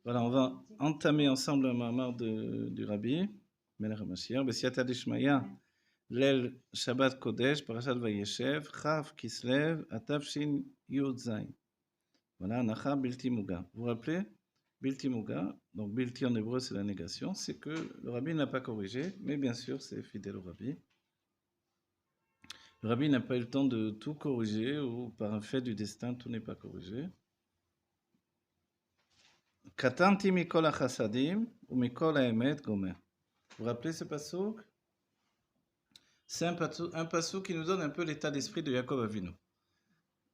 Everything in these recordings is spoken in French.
Voilà, on va entamer ensemble un mamar du Rabbi, Melech HaMashiach, B'siyata Dishmaya, Lel Shabbat Kodesh, Parashat Vayeshev, Chav Kislev, Atavshin Yud Zayin. Voilà, Nacha Bilti Muga. Vous vous rappelez? Bilti Muga, donc Bilti en hébreu c'est la négation, c'est que le Rabbi n'a pas corrigé, mais bien sûr c'est fidèle au Rabbi. Le Rabbi n'a pas eu le temps de tout corriger, ou par un fait du destin, tout n'est pas corrigé. Katanti mikol ha-chassadim ou mikol ha-emet gomer. Vous vous rappelez ce passouk? C'est un passouk qui nous donne un peu l'état d'esprit de Yaakov Avinu.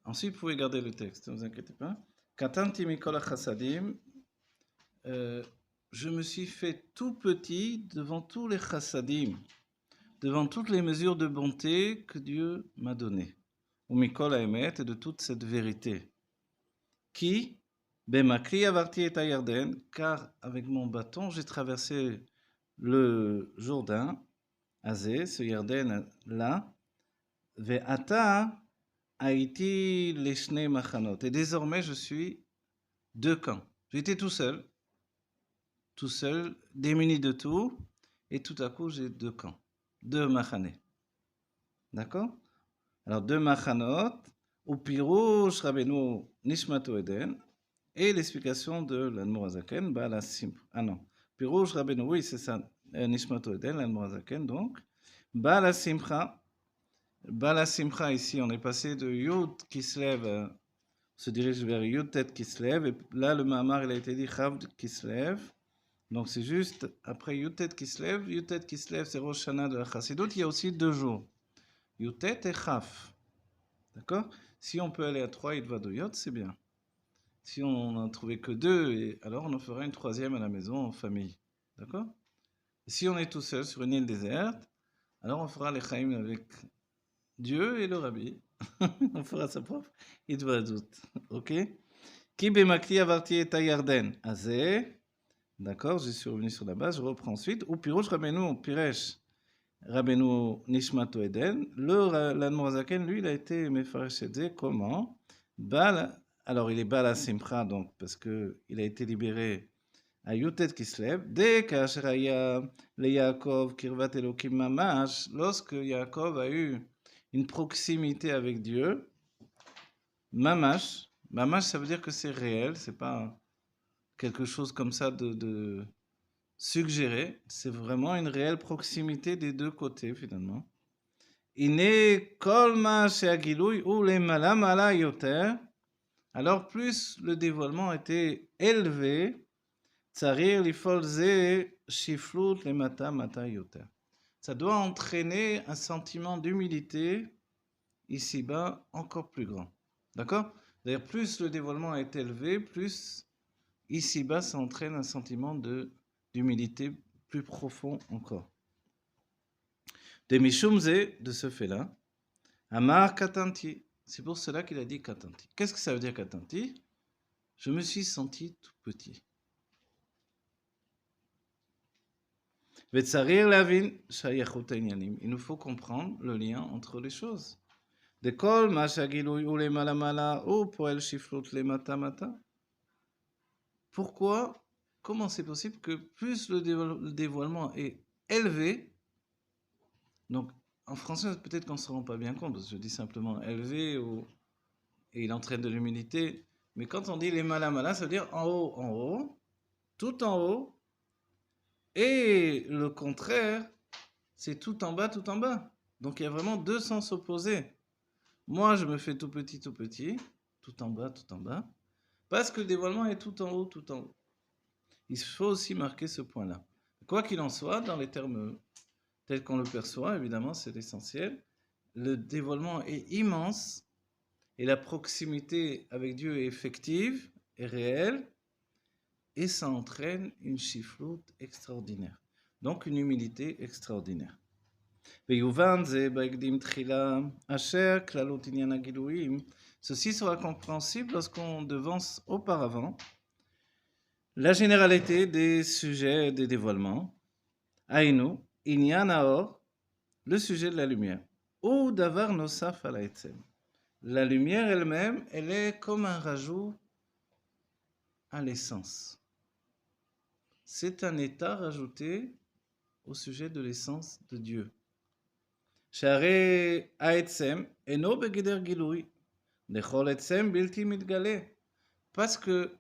Ensuite, vous pouvez garder le texte, ne vous inquiétez pas. Katanti mikol ha-chassadim, je me suis fait tout petit devant tous les chassadim, devant toutes les mesures de bonté que Dieu m'a données. Ou mikol ha-emet, et de toute cette vérité. Qui Bemakri avarti et Yarden, car avec mon bâton j'ai traversé le Jourdain, Azé, ce Yarden là, Ve'ata Haïti leshne machanot. Et désormais je suis deux camps. J'étais tout seul, démuni de tout, et tout à coup j'ai deux camps, deux machanés. D'accord? Alors deux machanot, ou pirouche Rabbeinu Nishmato Eden, et l'explication de l'Admor HaZaken, Baal HaSimcha. Ah non, Pirouche Rabbeinu, oui, c'est ça, Nishmato Eden, l'Admor HaZaken, donc. Baal HaSimcha, ici, on est passé de Yud qui se lève, on se dirige vers Yud Tet qui se lève, et là, le Mahamar, il a été dit Chav qui se lève. Donc c'est juste après Yud Tet qui se lève, c'est Rosh Hashanah de la Chassidut, il y a aussi 2 jours. Yud Tet et Chav. D'accord? Si on peut aller à 3 Yud c'est bien. Si on n'en trouvait que 2, alors on en fera une 3e à la maison en famille. D'accord? Si on est tout seul sur une île déserte, alors on fera les chaim avec Dieu et le Rabbi. On fera sa propre Idvadut. Ok? Ki bemakli avarti et Yarden. Azé. D'accord? Je suis revenu sur la base. Je reprends ensuite. Ou pirouche Rabbeinu, piresh. Rabbeinu Nishmato Eden. L'Admor HaZaken, lui, il a été mefaresh et zé. Comment? Alors, il est Baal HaSimcha, donc, parce qu'il a été libéré à Yutet Kislev, dès qu'Asheraya le Yaakov Kirvat Elokim Mamash, lorsque Yaakov a eu une proximité avec Dieu, Mamash, ça veut dire que c'est réel, c'est pas quelque chose comme ça de suggéré, c'est vraiment une réelle proximité des deux côtés, finalement. Ine Kol Ma She'agilouy ou le Mala Mala Yoter. Alors, plus le dévoilement était élevé, Tsarir lifolze shiflut lemata mata yoter. Ça doit entraîner un sentiment d'humilité ici-bas encore plus grand. D'accord? D'ailleurs, plus le dévoilement est élevé, plus ici-bas ça entraîne un sentiment d'humilité plus profond encore. De mishumze, de ce fait-là, Amar Katanti. C'est pour cela qu'il a dit Katanti. Qu'est-ce que ça veut dire Katanti? Je me suis senti tout petit. Il nous faut comprendre le lien entre les choses. Pourquoi? Comment c'est possible que plus le dévoilement est élevé, donc en français peut-être qu'on ne se rend pas bien compte, parce que je dis simplement élevé et il entraîne de l'humilité, mais quand on dit les malamala, ça veut dire en haut, tout en haut, et le contraire, c'est tout en bas, tout en bas. Donc il y a vraiment deux sens opposés. Moi, je me fais tout petit, tout en bas, parce que le dévoilement est tout en haut, tout en haut. Il faut aussi marquer ce point-là. Quoi qu'il en soit, dans les termes tels qu'on le perçoit, évidemment, c'est l'essentiel. Le dévoilement est immense et la proximité avec Dieu est effective et réelle, et ça entraîne une chifloute extraordinaire. Donc une humilité extraordinaire. Ceci sera compréhensible lorsqu'on devance auparavant la généralité des sujets des dévoilements. Aïnou, Inyan Aor, le sujet de la lumière. Ou Davar Nosaf Alaetzem. La lumière elle-même, elle est comme un rajout à l'essence. c'est un état rajouté au sujet de l'essence de Dieu. שהרי העצם אינו בגדר גילוי, לכל עצם בלתי מתגלה, parce que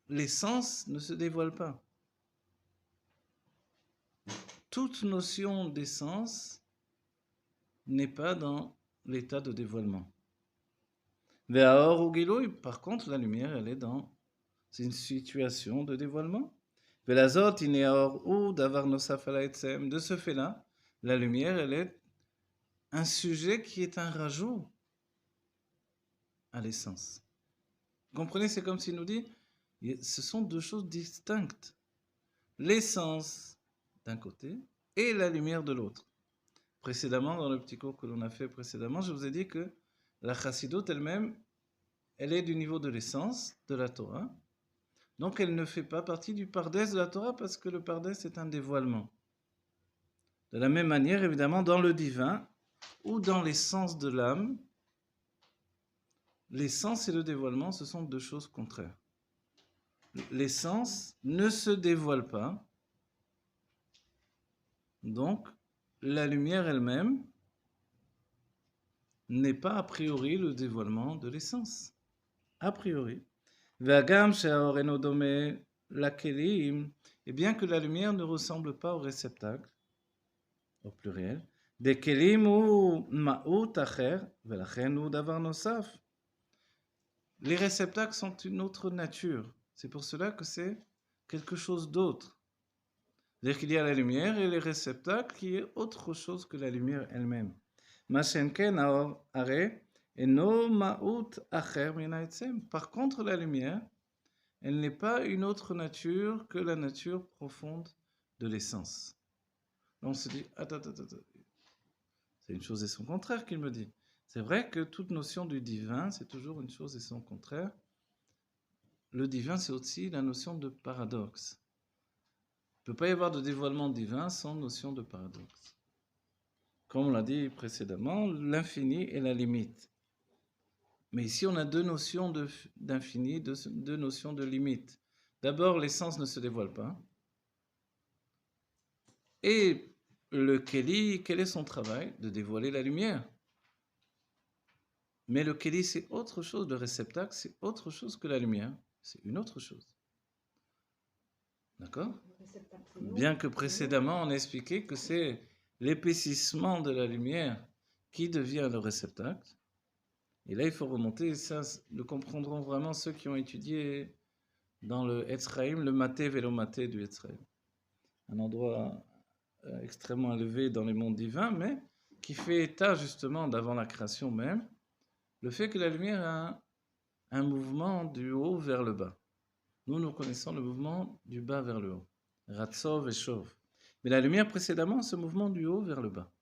l'essence ne se dévoile pas. Toute notion d'essence n'est pas dans l'état de dévoilement. והאור הוא גילוי, par contre la lumière elle est dans une situation de dévoilement. ולזאת הנה האור הוא דבר נוסף על העצם, de ce fait là, la lumière elle est un sujet qui est un rajout à l'essence. Vous comprenez, c'est comme s'il nous dit, ce sont deux choses distinctes. L'essence d'un côté et la lumière de l'autre. Précédemment, dans le petit cours que l'on a fait précédemment, je vous ai dit que la chassidoute elle-même, elle est du niveau de l'essence de la Torah. Donc elle ne fait pas partie du pardès de la Torah parce que le pardès est un dévoilement. De la même manière, évidemment, dans le divin ou dans l'essence de l'âme, l'essence et le dévoilement, ce sont deux choses contraires. L'essence ne se dévoile pas, donc la lumière elle-même n'est pas a priori le dévoilement de l'essence. A priori. והגם שהאור אינו דומה לכלים, et bien que la lumière ne ressemble pas au réceptacle, au pluriel, דכלים הוא מהות אחר, ולכן הוא דבר נוסף. Les réceptacles sont une autre nature. C'est pour cela que c'est quelque chose d'autre. C'est-à-dire qu'il y a la lumière et les réceptacles qui est autre chose que la lumière elle-même. מה שאין כן האור הרי אינו מהות אחר מן העצם. Par contre, la lumière, elle n'est pas une autre nature que la nature profonde de l'essence. On se dit, attends. C'est une chose et son contraire qu'il me dit. C'est vrai que toute notion du divin, c'est toujours une chose et son contraire. Le divin, c'est aussi la notion de paradoxe. Il ne peut pas y avoir de dévoilement divin sans notion de paradoxe. Comme on l'a dit précédemment, l'infini est la limite. Mais ici, on a deux notions d'infini, deux notions de limite. D'abord, l'essence ne se dévoile pas. Et le Kéli, quel est son travail? De dévoiler la lumière. Mais le Kéli, c'est autre chose. Le réceptacle, c'est autre chose que la lumière. C'est une autre chose. D'accord? Bien que précédemment, on a expliqué que c'est l'épaississement de la lumière qui devient le réceptacle. Et là, il faut remonter, ça le comprendront vraiment ceux qui ont étudié dans le Etzraïm, le maté vélomaté du Etzraïm. Un endroit extrêmement élevé dans les mondes divins, mais qui fait état justement d'avant la création même, le fait que la lumière a un mouvement du haut vers le bas. Nous connaissons le mouvement du bas vers le haut. Ratzov et Shov. Mais la lumière précédemment, ce mouvement du haut vers le bas.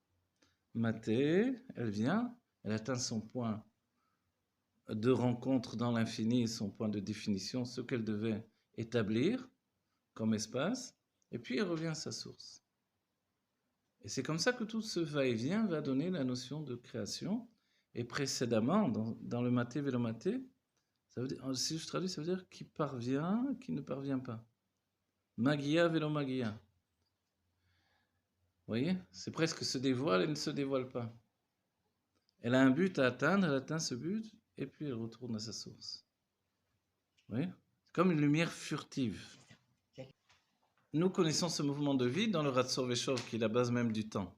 Maté, elle vient, elle atteint son point de rencontre dans l'infini, son point de définition, ce qu'elle devait établir comme espace, et puis elle revient à sa source. Et c'est comme ça que tout ce va-et-vient va donner la notion de création. Et précédemment, dans le maté vélomaté, ça veut dire, si je traduis, ça veut dire qui parvient, qui ne parvient pas. Magia vélomagia. Vous voyez, c'est presque se dévoile et ne se dévoile pas. Elle a un but à atteindre, elle atteint ce but, et puis elle retourne à sa source. Vous voyez, c'est comme une lumière furtive. Nous connaissons ce mouvement de vie dans le Ratzov et Shov, qui est la base même du temps.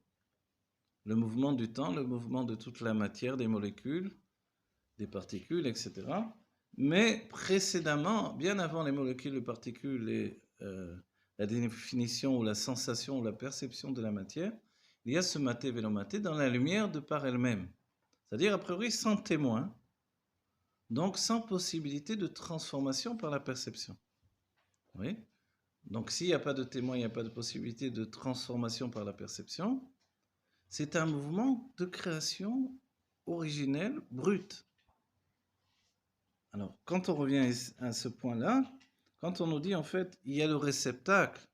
Le mouvement du temps, le mouvement de toute la matière, des molécules, des particules, etc. Mais précédemment, bien avant les molécules, les particules et la définition ou la sensation ou la perception de la matière, il y a ce maté vélomaté dans la lumière de par elle-même. C'est-à-dire, a priori, sans témoin, donc sans possibilité de transformation par la perception. Oui. Donc s'il n'y a pas de témoin, il n'y a pas de possibilité de transformation par la perception, c'est un mouvement de création originelle, brute. Alors, quand on revient à ce point-là, quand on nous dit en fait, il y a le réceptacle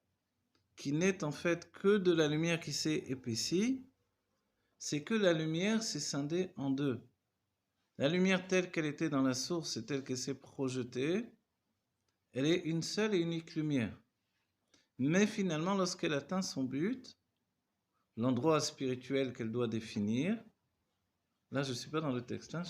qui n'est en fait que de la lumière qui s'est épaissie, c'est que la lumière s'est scindée en deux. La lumière telle qu'elle était dans la source et telle qu'elle s'est projetée, elle est une seule et unique lumière. Mais finalement, lorsqu'elle atteint son but, l'endroit spirituel qu'elle doit définir, là je ne suis pas dans le texte, hein,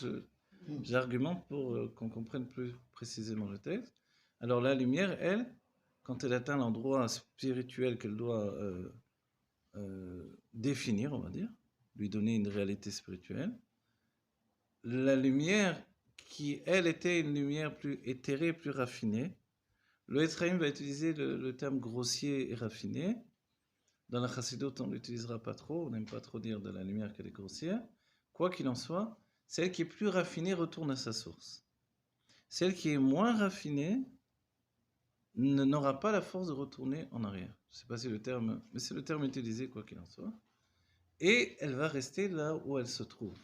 j'argumente pour qu'on comprenne plus précisément le texte. Alors la lumière, elle, quand elle atteint l'endroit spirituel qu'elle doit définir, on va dire, lui donner une réalité spirituelle, la lumière qui, elle, était une lumière plus éthérée, plus raffinée, le Ephraim va utiliser le terme grossier et raffiné. Dans la Chassidoute, on ne l'utilisera pas trop, on n'aime pas trop dire de la lumière qu'elle est grossière. Quoi qu'il en soit, celle qui est plus raffinée retourne à sa source. Celle qui est moins raffinée n'aura pas la force de retourner en arrière. Je ne sais pas si le terme, mais c'est le terme utilisé, quoi qu'il en soit. Et elle va rester là où elle se trouve.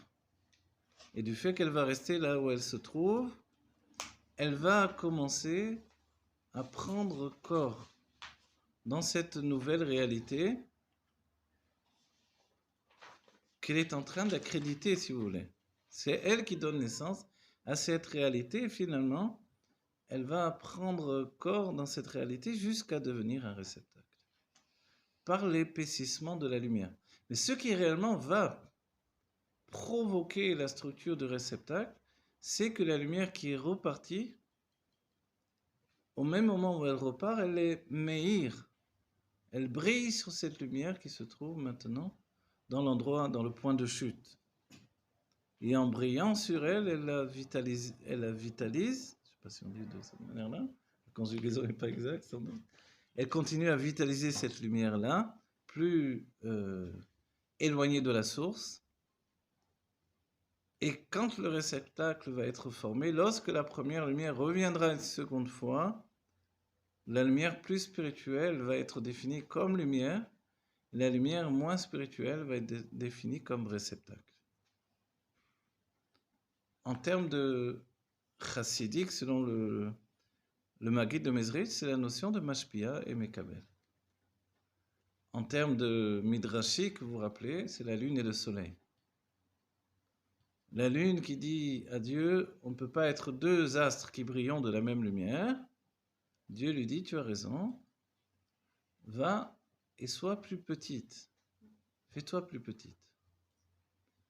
Et du fait qu'elle va rester là où elle se trouve, elle va commencer à prendre corps dans cette nouvelle réalité qu'elle est en train d'accréditer, si vous voulez. C'est elle qui donne naissance à cette réalité et finalement, elle va prendre corps dans cette réalité jusqu'à devenir un réceptacle par l'épaississement de la lumière. Mais ce qui réellement va provoquer la structure du réceptacle, c'est que la lumière qui est repartie, au même moment où elle repart, elle est meïr. Elle brille sur cette lumière qui se trouve maintenant dans l'endroit, dans le point de chute. Et en brillant sur elle, elle la vitalise, je ne sais pas si on dit de cette manière-là, la conjugaison n'est pas exacte, sans doute. Elle continue à vitaliser cette lumière-là, plus éloignée de la source. Et quand le réceptacle va être formé, lorsque la première lumière reviendra une seconde fois, la lumière plus spirituelle va être définie comme lumière, la lumière moins spirituelle va être définie comme réceptacle. En termes de chassidique, selon le Maguid de Mezrich, c'est la notion de Mashpia et Mekabel. En termes de midrashique, vous vous rappelez, c'est la lune et le soleil. La lune qui dit à Dieu, on ne peut pas être deux astres qui brillent de la même lumière. Dieu lui dit, tu as raison, va et sois plus petite. Fais-toi plus petite.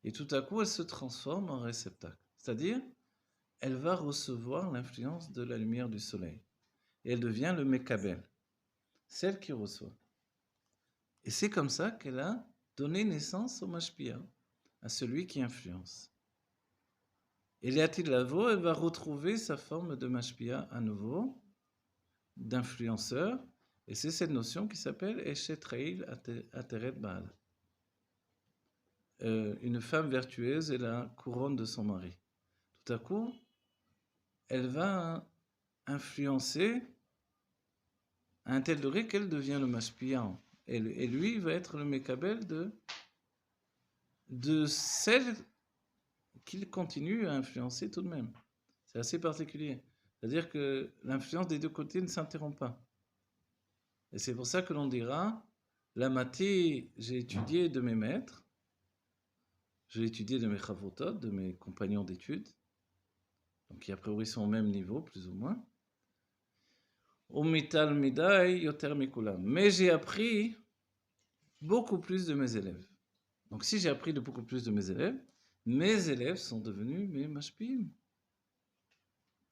Et tout à coup, elle se transforme en réceptacle. C'est-à-dire, elle va recevoir l'influence de la lumière du soleil. Et elle devient le Mekabel, celle qui reçoit. Et c'est comme ça qu'elle a donné naissance au Mashpia, à celui qui influence. Et Léatil Lavo, elle va retrouver sa forme de Mashpia à nouveau, d'influenceur, et c'est cette notion qui s'appelle Eshet Reil Ateret Baal. Une femme vertueuse est la couronne de son mari. Tout à coup, elle va influencer à un tel degré qu'elle devient le Mashpia. Et lui va être le Mekabel de celle qu'il continue à influencer tout de même. C'est assez particulier. C'est-à-dire que l'influence des deux côtés ne s'interrompt pas. Et c'est pour ça que l'on dira, la matière, j'ai étudié de mes maîtres, j'ai étudié de mes chavotot, de mes compagnons d'études, donc qui a priori sont au même niveau, plus ou moins. Omital midai yoter mikulam. Mais j'ai appris beaucoup plus de mes élèves. Donc si j'ai appris de beaucoup plus de mes élèves sont devenus mes mashpim.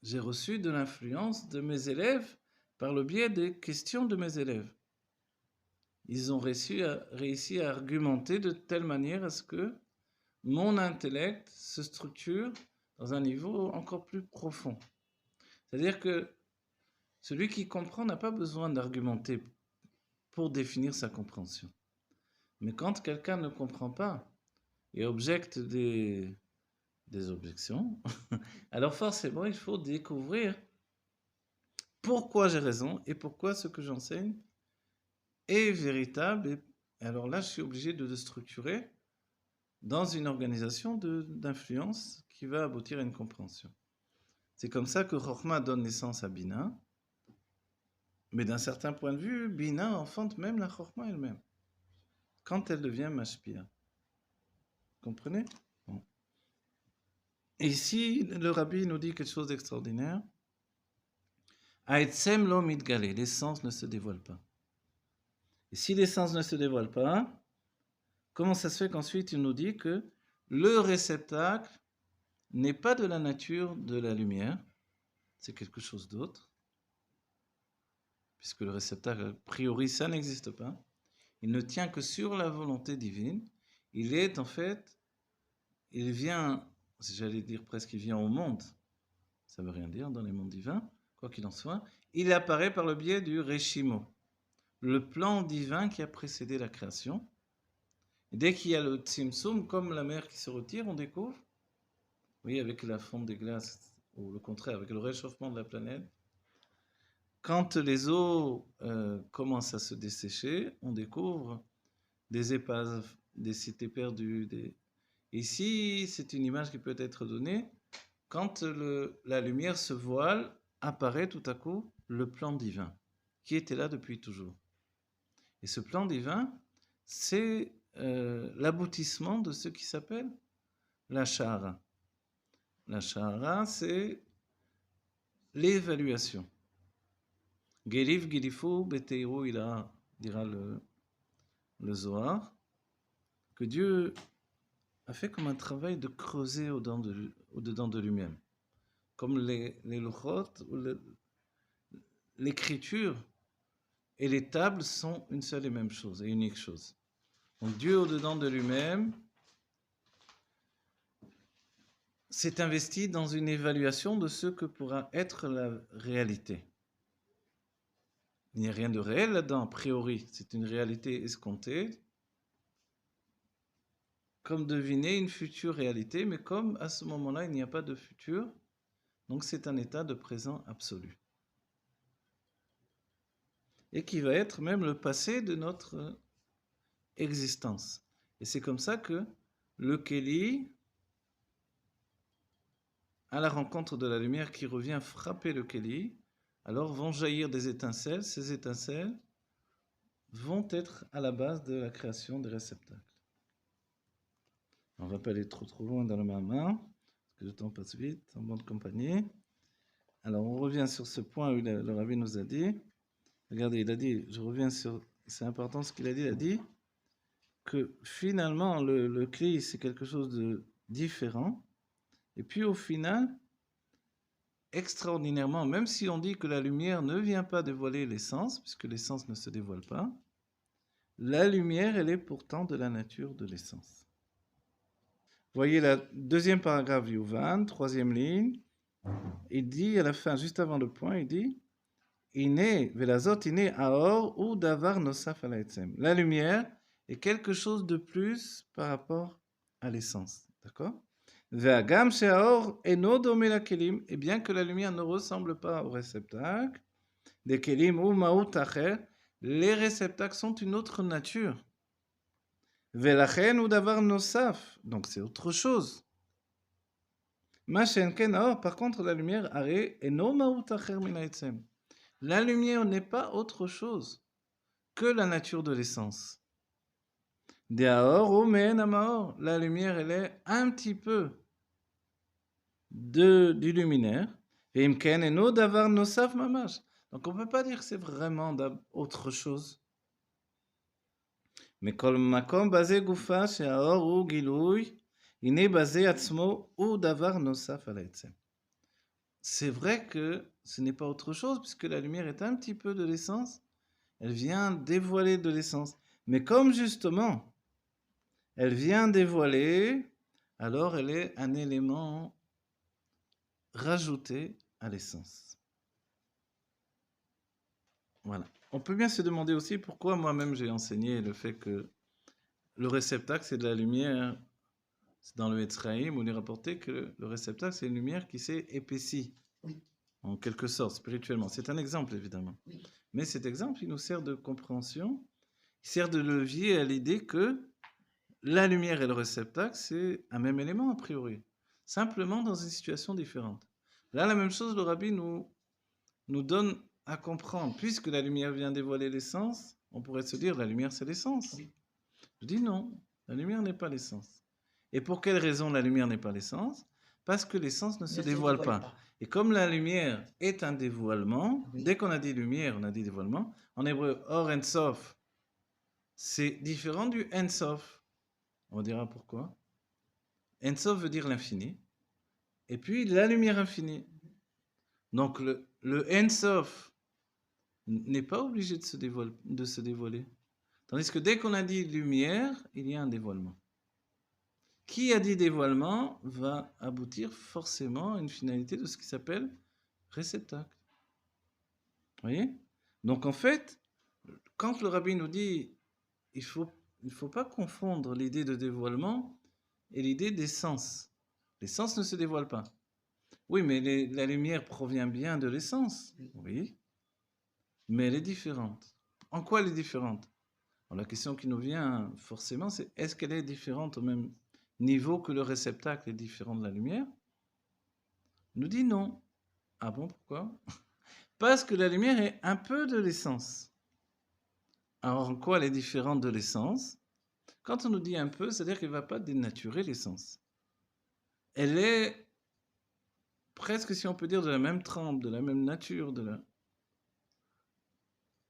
J'ai reçu de l'influence de mes élèves par le biais des questions de mes élèves. Ils ont réussi à argumenter de telle manière à ce que mon intellect se structure dans un niveau encore plus profond. C'est-à-dire que celui qui comprend n'a pas besoin d'argumenter pour définir sa compréhension. Mais quand quelqu'un ne comprend pas et objecte des objections, alors forcément il faut découvrir pourquoi j'ai raison et pourquoi ce que j'enseigne est véritable. Et alors là, je suis obligé de le structurer dans une organisation d'influence qui va aboutir à une compréhension. C'est comme ça que Chokhmah donne naissance à Bina, mais d'un certain point de vue, Bina enfante même la Chokhmah elle-même, quand elle devient Mashpia. Comprenez? Bon. Et ici, le rabbi nous dit quelque chose d'extraordinaire. Aetzem lo mitgale, l'essence ne se dévoile pas. Et si l'essence ne se dévoile pas, comment ça se fait qu'ensuite il nous dit que le réceptacle n'est pas de la nature de la lumière, c'est quelque chose d'autre, puisque le réceptacle, a priori, ça n'existe pas. Il ne tient que sur la volonté divine. Il est en fait, il vient, j'allais dire presque, il vient au monde. Ça ne veut rien dire dans les mondes divins, quoi qu'il en soit. Il apparaît par le biais du Reshimo, le plan divin qui a précédé la création. Et dès qu'il y a le Tzimtzum, comme la mer qui se retire, on découvre, oui, avec la fonte des glaces, ou le contraire, avec le réchauffement de la planète, quand les eaux commencent à se dessécher, on découvre des épaves, des cités perdues. Ici, c'est une image qui peut être donnée. Quand la lumière se voile, apparaît tout à coup le plan divin, qui était là depuis toujours. Et ce plan divin, c'est l'aboutissement de ce qui s'appelle la Shahara. La Shahara, c'est l'évaluation. Gelif, Gelifu, Beteiru, Ila, dira le Zohar, que Dieu a fait comme un travail de creuser au-dedans de lui-même. Comme les Luchot, l'écriture et les tables sont une seule et même chose, et unique chose. Donc Dieu au-dedans de lui-même s'est investi dans une évaluation de ce que pourra être la réalité. Il n'y a rien de réel là-dedans, a priori. C'est une réalité escomptée, comme deviner une future réalité, mais comme à ce moment-là, il n'y a pas de futur, donc c'est un état de présent absolu. Et qui va être même le passé de notre existence. Et c'est comme ça que le Kéli, à la rencontre de la lumière qui revient frapper le Kéli, alors vont jaillir des étincelles. Ces étincelles vont être à la base de la création des réceptacles. On ne va pas aller trop loin dans le Mama, parce que le temps passe vite, en bonne compagnie. Alors on revient sur ce point où le Rabbi nous a dit, regardez, il a dit, je reviens sur, c'est important ce qu'il a dit que finalement le Kli c'est quelque chose de différent, et puis au final, extraordinairement, même si on dit que la lumière ne vient pas dévoiler l'essence, puisque l'essence ne se dévoile pas, la lumière, elle est pourtant de la nature de l'essence. Voyez la deuxième paragraphe Yuvan, troisième ligne, il dit à la fin, juste avant le point, il dit Iné, velazot, iné, aor, ou davar nosaf alaetzem. La lumière est quelque chose de plus par rapport à l'essence. D'accord? Ve'agam she'aor eno dome la kelim, et bien que la lumière ne ressemble pas au réceptacle, des kelim ou maout acher, les réceptacles sont une autre nature. Ve'lachen ou davar nosaf, donc c'est autre chose. Mashenken aor, par contre, la lumière are eno maout acher min haetzem. La lumière n'est pas autre chose que la nature de l'essence. De'aor ou me'en amaor, la lumière, elle est un petit peu du luminaire. Ve'imken eno davar nosaf mamash. Donc on ne peut pas dire que c'est vraiment autre chose. Mais kol makom basé goufa she'aor ou gilui, iné basé atzmo ou davar nosaf alaetzem. C'est vrai que ce n'est pas autre chose, puisque la lumière est un petit peu de l'essence, elle vient dévoiler de l'essence. Mais comme justement, elle vient dévoiler, alors elle est un élément rajouté à l'essence. Voilà. On peut bien se demander aussi pourquoi moi-même j'ai enseigné le fait que le réceptacle c'est de la lumière. C'est dans le Etzraïm où il est rapporté que le réceptacle c'est une lumière qui s'est épaissie. Oui. En quelque sorte, spirituellement. C'est un exemple évidemment. Oui. Mais cet exemple, il nous sert de compréhension, il sert de levier à l'idée que la lumière et le réceptacle, c'est un même élément a priori, simplement dans une situation différente. Là, la même chose, le Rabbi nous donne à comprendre, puisque la lumière vient dévoiler l'essence, on pourrait se dire la lumière c'est l'essence. Oui. Je dis non, la lumière n'est pas l'essence. Et pour quelle raison la lumière n'est pas l'essence? Parce que l'essence ne se dévoile pas. Et comme la lumière est un dévoilement, oui. Dès qu'on a dit lumière, on a dit dévoilement. En hébreu, or en sof, c'est différent du Ein Sof. On dira pourquoi. Ein Sof veut dire l'infini. Et puis la lumière infinie. Donc le Ein Sof n'est pas obligé de se dévoiler. Tandis que dès qu'on a dit lumière, il y a un dévoilement. Qui a dit dévoilement va aboutir forcément à une finalité de ce qui s'appelle réceptacle. Vous voyez? Donc en fait, quand le rabbi nous dit il faut pas confondre l'idée de dévoilement et l'idée d'essence. L'essence ne se dévoile pas. Oui, mais la lumière provient bien de l'essence. Oui. Mais elle est différente. En quoi elle est différente? Alors, la question qui nous vient forcément, c'est est-ce qu'elle est différente au même niveau que le réceptacle est différent de la lumière? On nous dit non. Ah bon, pourquoi? Parce que la lumière est un peu de l'essence. Alors, en quoi elle est différente de l'essence? Quand on nous dit un peu, c'est-à-dire qu'elle ne va pas dénaturer l'essence. Elle est presque, si on peut dire, de la même trempe, de la même nature.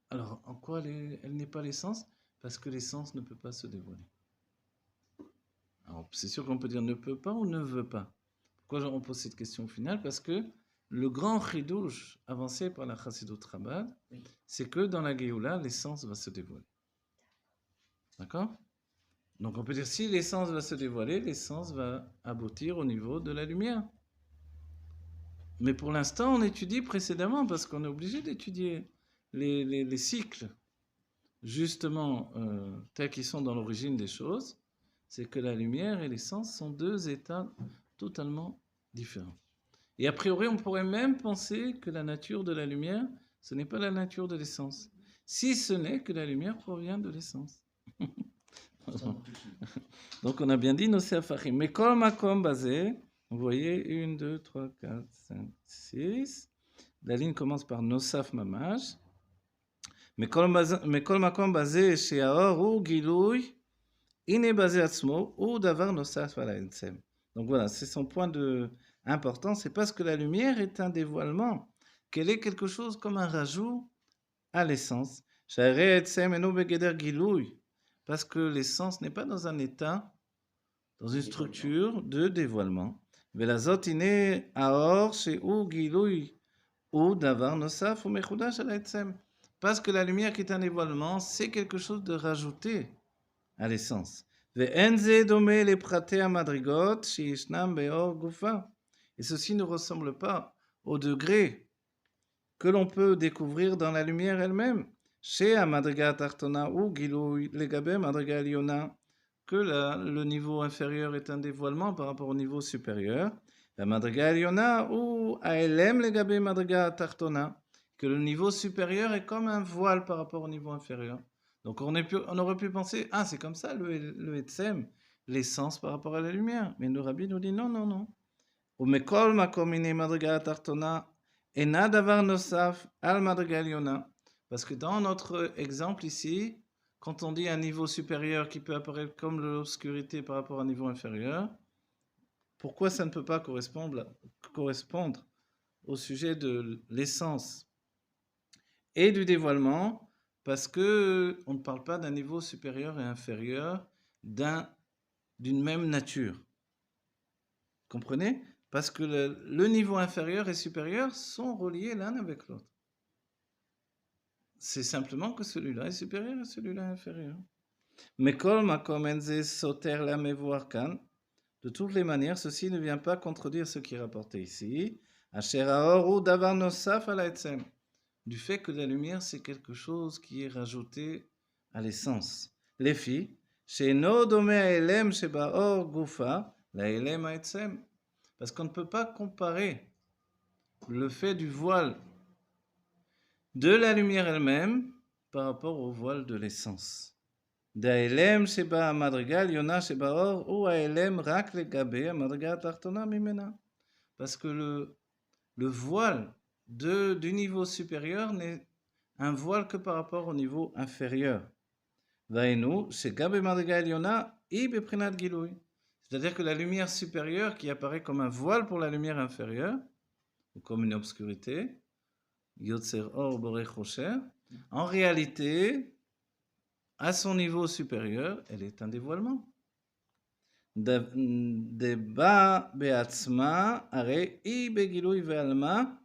Alors, en quoi elle n'est pas l'essence? Parce que l'essence ne peut pas se dévoiler. Alors, c'est sûr qu'on peut dire ne peut pas ou ne veut pas. Pourquoi on pose cette question au final? Parce que le grand chidouche avancé par la Chassidut Chabad, c'est que dans la Géoula, l'essence va se dévoiler. D'accord? Donc on peut dire si l'essence va se dévoiler, l'essence va aboutir au niveau de la lumière. Mais pour l'instant, on étudie précédemment parce qu'on est obligé d'étudier les cycles, justement, tels qu'ils sont dans l'origine des choses. C'est que la lumière et l'essence sont deux états totalement différents. Et a priori, on pourrait même penser que la nature de la lumière, ce n'est pas la nature de l'essence, si ce n'est que la lumière provient de l'essence. Donc on a bien dit Nosé Fachim. Mais kol makom basé, vous voyez, 1, 2, 3, 4, 5, 6. La ligne commence par Nosaf Mamash. Mais kol makom basé, chez Aor ou Gilouy, Iné basé Atzmo, ou Davar Nosaf Alaïnsem. Donc voilà, c'est son point de important. C'est parce que la lumière est un dévoilement, qu'elle est quelque chose comme un rajout à l'essence. Sha'are Etzem eno begeder Gilouy. Parce que l'essence n'est pas dans un état, dans une structure de dévoilement. Velazot ine aor she'u gilouy ou davar nosaf ou mechudash al etzem. Parce que la lumière qui est un dévoilement, c'est quelque chose de rajouté à l'essence. Ve'en ze dome le praté à madrigot she'ishnam be'or gufa. Et ceci ne ressemble pas au degré que l'on peut découvrir dans la lumière elle-même. Chez Amadriga Tartona ou Gilouy Legabe Madriga Eliona, que le niveau inférieur est un dévoilement par rapport au niveau supérieur. La Madriga Eliona ou Aelem Legabe Madriga Tartona, que le niveau supérieur est comme un voile par rapport au niveau inférieur. Donc on aurait pu penser, ah c'est comme ça le Etsem, l'essence par rapport à la lumière. Mais le Rabbi nous dit non, non, non. Ou Mekol Makomine Madriga Tartona. Et nadavar nosaf al madriga eliona. Parce que dans notre exemple ici, quand on dit un niveau supérieur qui peut apparaître comme l'obscurité par rapport à un niveau inférieur, pourquoi ça ne peut pas correspondre au sujet de l'essence et du dévoilement? Parce que on ne parle pas d'un niveau supérieur et inférieur d'une même nature. Comprenez? Parce que le niveau inférieur et supérieur sont reliés l'un avec l'autre. C'est simplement que celui-là est supérieur et celui-là est inférieur. Mais kol makom enze soter la mevoarkan. De toutes les manières, ceci ne vient pas contredire ce qui est rapporté ici. Asher haor ou davar nosaf ala etzem. Du fait que la lumière, c'est quelque chose qui est rajouté à l'essence. Les filles, chez no dome elem sheba or gufa, la elem a etzem. Parce qu'on ne peut pas comparer le fait du voile de la lumière elle-même par rapport au voile de l'essence. Da'elem sheba madrigal yona sheba or ou aelem rak legabe madrigal tartona mimena. Parce que le voile du niveau supérieur n'est un voile que par rapport au niveau inférieur. Vainu shegabe madrigal yona i beprinat gilouy. C'est-à-dire que la lumière supérieure qui apparaît comme un voile pour la lumière inférieure, ou comme une obscurité, Yotzer Or Borech Rocher, en réalité, à son niveau supérieur, elle est un dévoilement. Deba be'atzma, are i begilui ve'alma,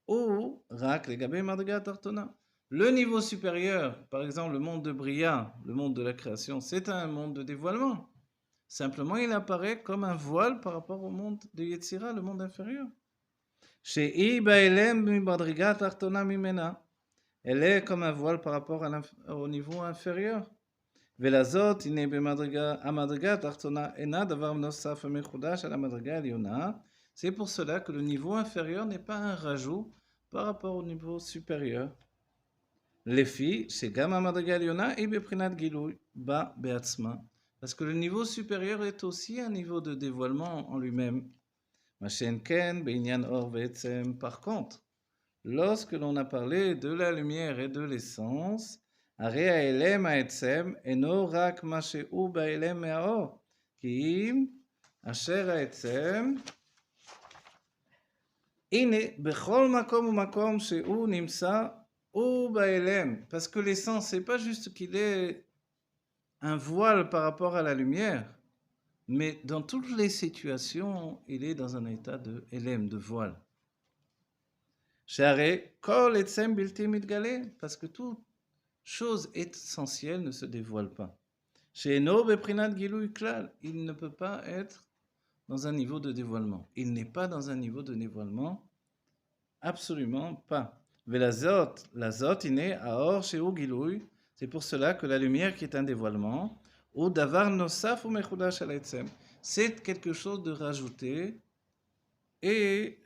ou rak legabe madriga tartona. Le niveau supérieur, par exemple le monde de Bria, le monde de la création, c'est un monde de dévoilement. Simplement, il apparaît comme un voile par rapport au monde de Yetzira, le monde inférieur. She'i ba'elem mi madriga tartona mimena. Elle est comme un voile par rapport au niveau inférieur. ולזאת, הנה המדרגה התחתונה אינה דבר נוסף ומחודש על המדרגה העליונה. C'est pour cela que le niveau inférieur n'est pas un rajout par rapport au niveau supérieur. לפי שגם המדרגה העליונה היא בבחינת גילוי בה בעצמה. Parce que le niveau supérieur est aussi un niveau de dévoilement en lui-même. מה שאין כן בעניין אור ועצם. Par contre, lorsque l'on a parlé de la lumière et de l'essence, הרי ההלם העצם אינו רק מה שהוא בהלם מהאור, כי אם אשר העצם, הנה בכל מקום ומקום שהוא נמצא הוא בהלם, parce que l'essence c'est pas juste qu'il est un voile par rapport à la lumière, mais dans toutes les situations il est dans un état de hélem, de voile. שהרי כל עצם בלתי מתגלה, parce que tout chose essentielle ne se dévoile pas. She'eno beprinat gilui klal, il ne peut pas être dans un niveau de dévoilement. Il n'est pas dans un niveau de dévoilement, absolument pas. Velazot, lazot ine aor she'u gilui, c'est pour cela que la lumière qui est un dévoilement, ou davar nosaf ou mechudash al etzem, c'est quelque chose de rajouté et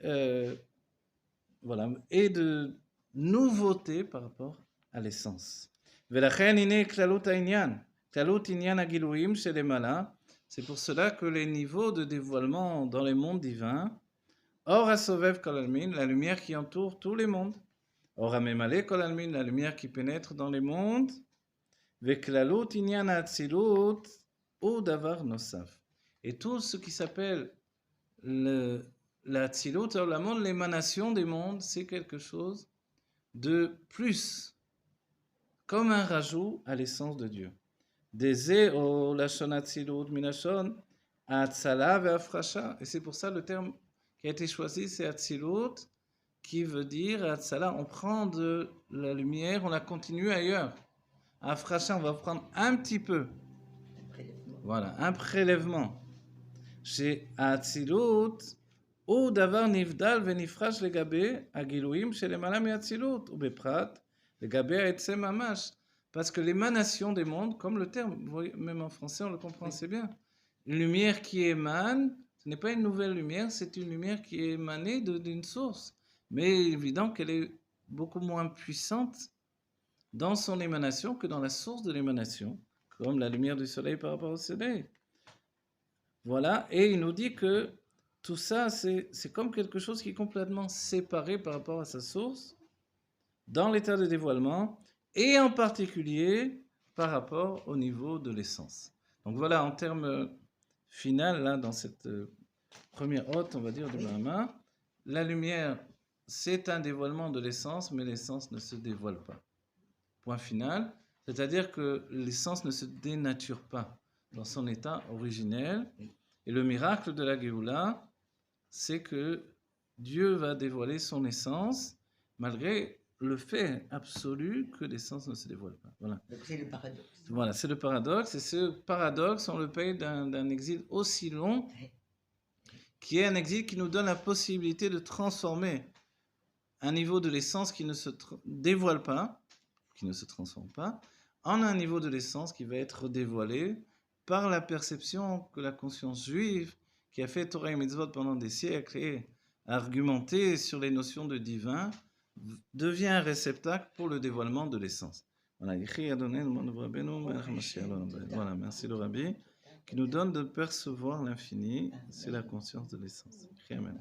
voilà, et de nouveauté par rapport à l'essence. ולכן הנה כללות העניין, כללות עניין הגילויים שלמעלה, c'est pour cela que les niveaux de dévoilement dans les mondes divins, Or הסובב כל עלמין, la lumière qui entoure tous les mondes, Or הממלא כל עלמין, la lumière qui pénètre dans les mondes, וכללות עניין האצילות הוא דבר נוסף. Et tout ce qui s'appelle la Tzilut, l'émanation des mondes, c'est quelque chose de plus, comme un rajout à l'essence de Dieu. Dezé o lashon Atzilut minashon Atzala ve'afrasha. Et c'est pour ça le terme qui a été choisi, c'est Atzilut, qui veut dire Atzala, on prend de la lumière, on la continue ailleurs. Afrasha, on va prendre un petit peu. Voilà, un prélèvement. Chez Atzilut, ou davar nivdal venifrash legabé agilouim chez les malam et Atzilut, ou beprat legabé aetsem mamash. Parce que l'émanation des mondes, comme le terme, même en français on le comprend assez bien, une lumière qui émane, ce n'est pas une nouvelle lumière, c'est une lumière qui est émanée d'une source. Mais évident qu'elle est beaucoup moins puissante dans son émanation que dans la source de l'émanation, comme la lumière du soleil par rapport au soleil. Voilà, et il nous dit que tout ça, c'est comme quelque chose qui est complètement séparé par rapport à sa source, dans l'état de dévoilement, et en particulier par rapport au niveau de l'essence. Donc voilà, en termes final, là, dans cette première hôte, on va dire, du Mahama, la lumière, c'est un dévoilement de l'essence, mais l'essence ne se dévoile pas. Point final, c'est-à-dire que l'essence ne se dénature pas dans son état originel. Et le miracle de la Géoula, c'est que Dieu va dévoiler son essence, malgré le fait absolu que l'essence ne se dévoile pas. Voilà. Donc c'est le paradoxe. Voilà, c'est le paradoxe. Et ce paradoxe, on le paye d'un exil aussi long, qui est un exil qui nous donne la possibilité de transformer un niveau de l'essence qui ne se dévoile pas, qui ne se transforme pas, en un niveau de l'essence qui va être dévoilé par la perception que la conscience juive, qui a fait Torah et Mitzvot pendant des siècles et a argumenté sur les notions de divin, devient un réceptacle pour le dévoilement de l'essence. Voilà, voilà, merci le Rabbi, qui nous donne de percevoir l'infini, c'est la conscience de l'essence. Amen.